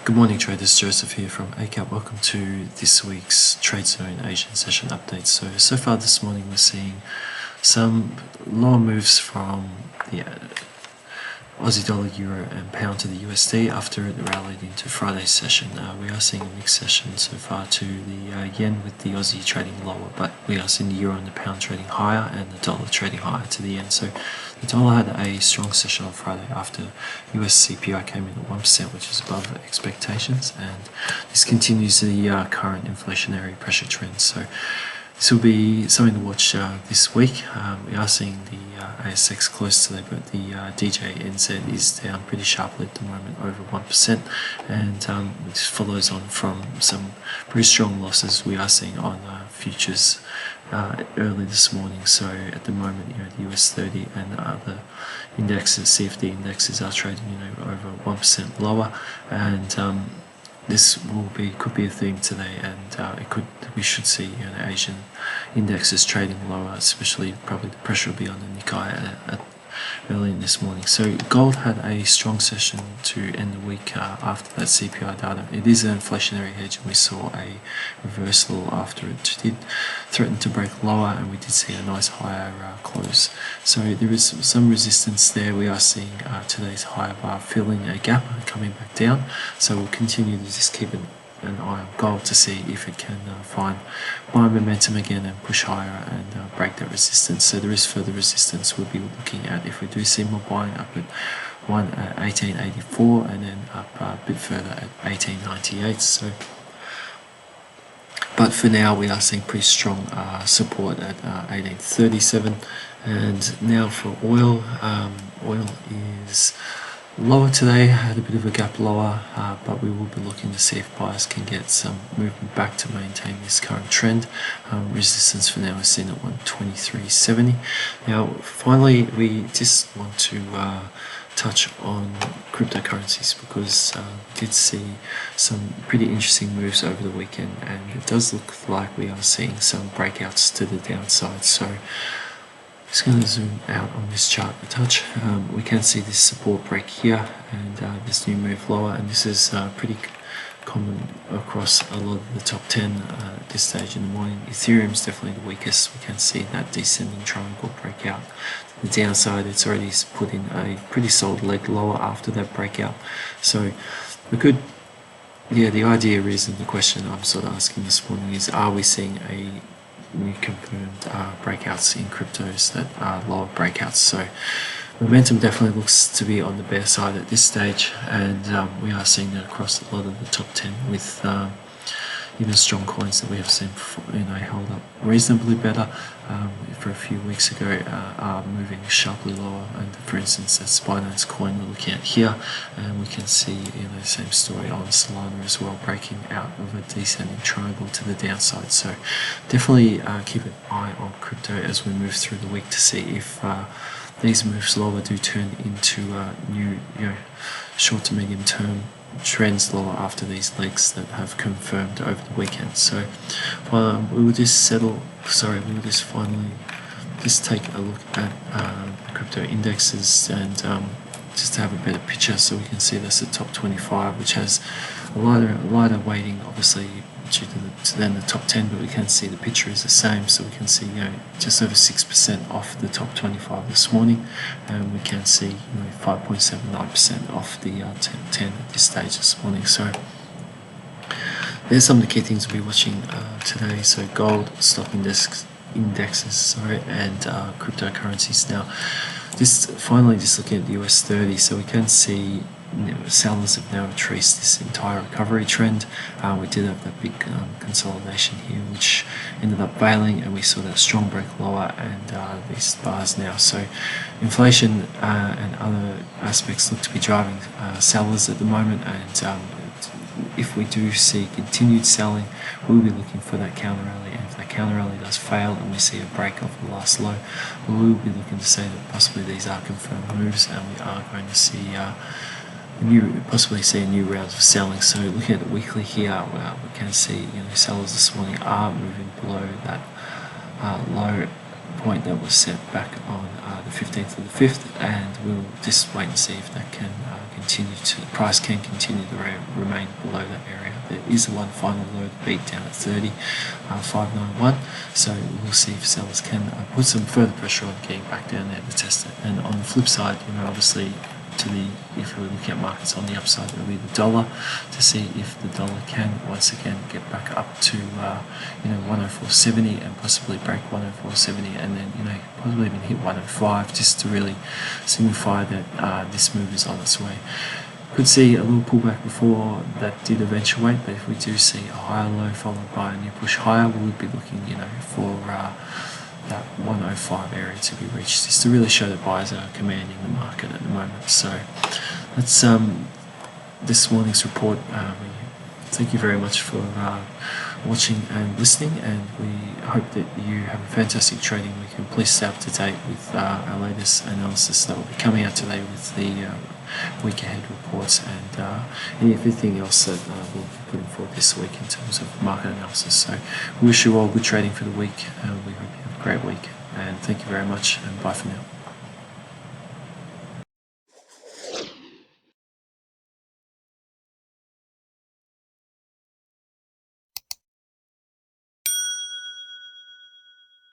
Good morning traders, Joseph here from Eightcap. Welcome to this week's Trade Zone Asian session update. So far this morning we're seeing some lower moves from the Aussie dollar, euro and pound to the USD after it rallied into Friday's session. We are seeing a mixed session so far to the yen with the Aussie trading lower, but we are seeing the euro and the pound trading higher and the dollar trading higher to the yen. So the dollar had a strong session on Friday after US CPI came in at 1%, which is above expectations, and this continues the current inflationary pressure trend. So this will be something to watch this week. We are seeing the ASX close today, but the DJNZ is down pretty sharply at the moment, over 1%, and this follows on from some pretty strong losses we are seeing on futures early this morning. So at the moment, the US 30 and other indexes, CFD indexes, are trading over 1% lower, and this could be a theme today, and we should see Asian indexes trading lower, especially probably the pressure will be on the Nikkei early in this morning. So gold had a strong session to end the week after that CPI data. It is an inflationary hedge, and we saw a reversal after it did threaten to break lower, and we did see a nice higher close. So there is some resistance there. We are seeing today's higher bar filling a gap and coming back down. So we'll continue to just keep an eye on gold to see if it can find buy momentum again and push higher and break that resistance. So there is further resistance we'll be looking at if we do see more buying up at 1884 and then up a bit further at 1898. So, but for now we are seeing pretty strong support at 1837. And now for oil, oil is lower today, had a bit of a gap lower, but we will be looking to see if buyers can get some movement back to maintain this current trend. Resistance for now is seen at 123.70. Now finally we just want to touch on cryptocurrencies, because we did see some pretty interesting moves over the weekend, and it does look like we are seeing some breakouts to the downside. So just going to zoom out on this chart a touch. We can see this support break here and this new move lower, and this is pretty common across a lot of the top 10 at this stage in the morning. Ethereum is definitely the weakest. We can see that descending triangle breakout to the downside. It's already put in a pretty solid leg lower after that breakout. So we could, the idea is, and the question I'm sort of asking this morning is, are we seeing a new confirmed breakouts in cryptos that are lower breakouts? So momentum definitely looks to be on the bear side at this stage, and we are seeing that across a lot of the top 10 with even strong coins that we have seen held up reasonably better for a few weeks ago are moving sharply lower. And for instance, that's Binance coin we're looking at here, and we can see the same story on Solana as well, breaking out of a descending triangle to the downside. So definitely keep an eye on crypto as we move through the week to see if these moves lower do turn into new short to medium term trends lower after these legs that have confirmed over the weekend. So we will just finally just take a look at the crypto indexes, and just to have a better picture, so we can see this at top 25, which has a lighter weighting obviously due to the top 10, but we can see the picture is the same. So we can see just over 6% off the top 25 this morning, and we can see 5.79% off the top 10 at this stage this morning. So there's some of the key things we'll be watching today. So gold, stock indexes, and cryptocurrencies. Now finally just looking at the US 30, so we can see sellers have now retraced this entire recovery trend. We did have that big consolidation here, which ended up failing, and we saw that strong break lower and these bars now. So inflation and other aspects look to be driving sellers at the moment, and if we do see continued selling, we'll be looking for that counter rally, and if that counter rally does fail and we see a break off the last low, we'll be looking to say that possibly these are confirmed moves, and we are going to see possibly see a new round of selling. So looking at the weekly here, we can see sellers this morning are moving below that low point that was set back on the 15th of the 5th, and we'll just wait and see if that can the price can continue to remain below that area. There is one final low beat down at 30,591, so we'll see if sellers can put some further pressure on getting back down there to test it. And on the flip side, obviously, if we're looking at markets on the upside, it'll be the dollar, to see if the dollar can once again get back up to 104.70 and possibly break 104.70, and then possibly even hit 105, just to really signify that this move is on its way. Could see a little pullback before that did eventuate, but if we do see a higher low followed by a new push higher, we would be looking for that 105 area to be reached, just to really show that buyers are commanding the market at the moment. So that's this morning's report. Thank you very much for watching and listening, and we hope that you have a fantastic trading weekend. Please stay up to date with our latest analysis that will be coming out today with the week ahead reports and everything else that we'll be putting forward this week in terms of market analysis. So we wish you all good trading for the week. We hope you have a great week, and thank you very much, and bye for now.